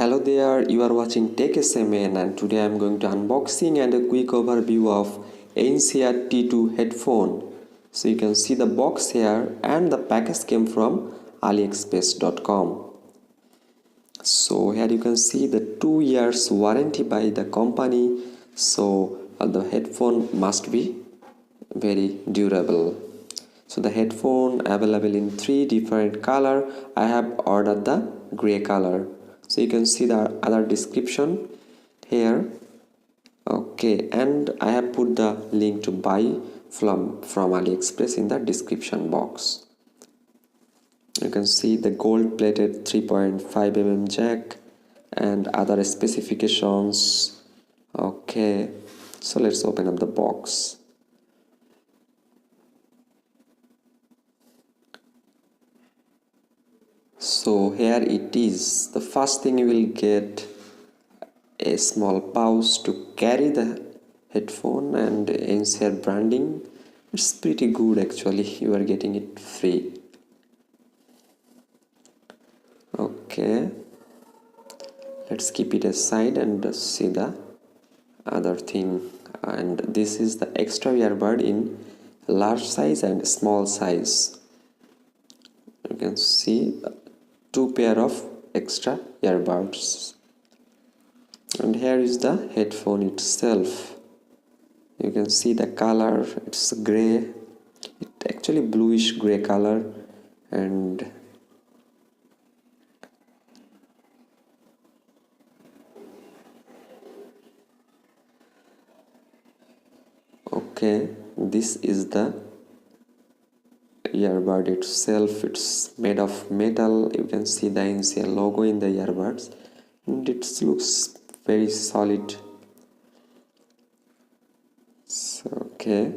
Hello there, you are watching Tech SMN and today I am going to unboxing and a quick overview of Einsear T2 headphone. So you can see the box here and the package came from aliexpress.com. So here you can see the 2 years warranty by the company. So the headphone must be very durable. So the headphone available in 3 different color. I have ordered the gray color. So you can see the other description here. Okay, and I have put the link to buy from AliExpress in the description box. You can see the gold plated 3.5mm jack and other specifications. Okay, so let's open up the box. So here it is. The first thing you will get a small pouch to carry the headphone and Einsear branding. It's pretty good actually. You are getting it free. Okay, let's keep it aside and see the other thing. And this is the extra earbud in large size and small size. You can see 2 pair of extra earbuds. And here is the headphone itself. You can see the color, it's gray, it actually bluish gray color. And okay, this is the earbud itself. It's made of metal. You can see the Einsear logo in the earbuds and it looks very solid. So, okay,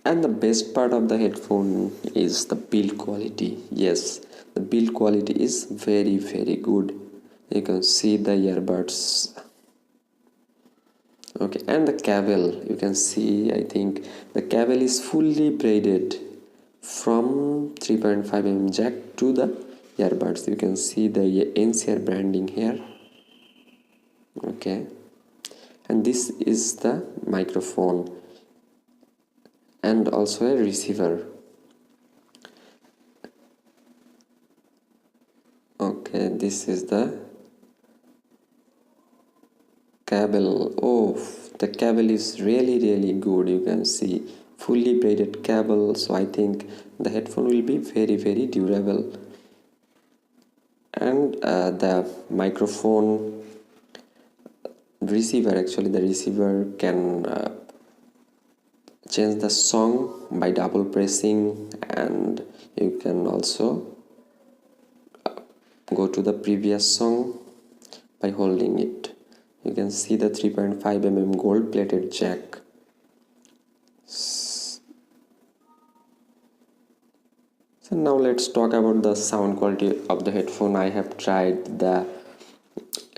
and the best part of the headphone is the build quality. Yes, the build quality is very good. You can see the earbuds. Okay, and the cable, you can see, I think the cable is fully braided from 3.5mm jack to the earbuds. You can see the Einsear branding here. Okay, and this is the microphone and also a receiver. Okay, this is the cable. Oh, the cable is really good. You can see fully braided cable, so I think the headphone will be very durable. And the microphone receiver, actually the receiver can change the song by double pressing, and you can also go to the previous song by holding it. You can see the 3.5mm gold plated jack. So now let's talk about the sound quality of the headphone. I have tried the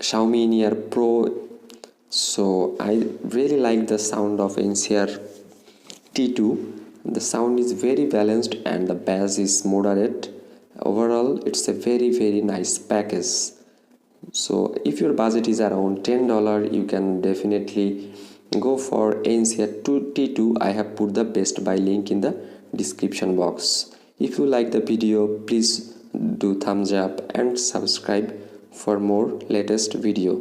Xiaomi In-Ear Pro. So I really like the sound of Einsear T2. The sound is very balanced and the bass is moderate. Overall, it's a very nice package. So if your budget is around $10, you can definitely go for Einsear T2. I have put the best buy link in the description box. If you like the video, please do thumbs up and subscribe for more latest video.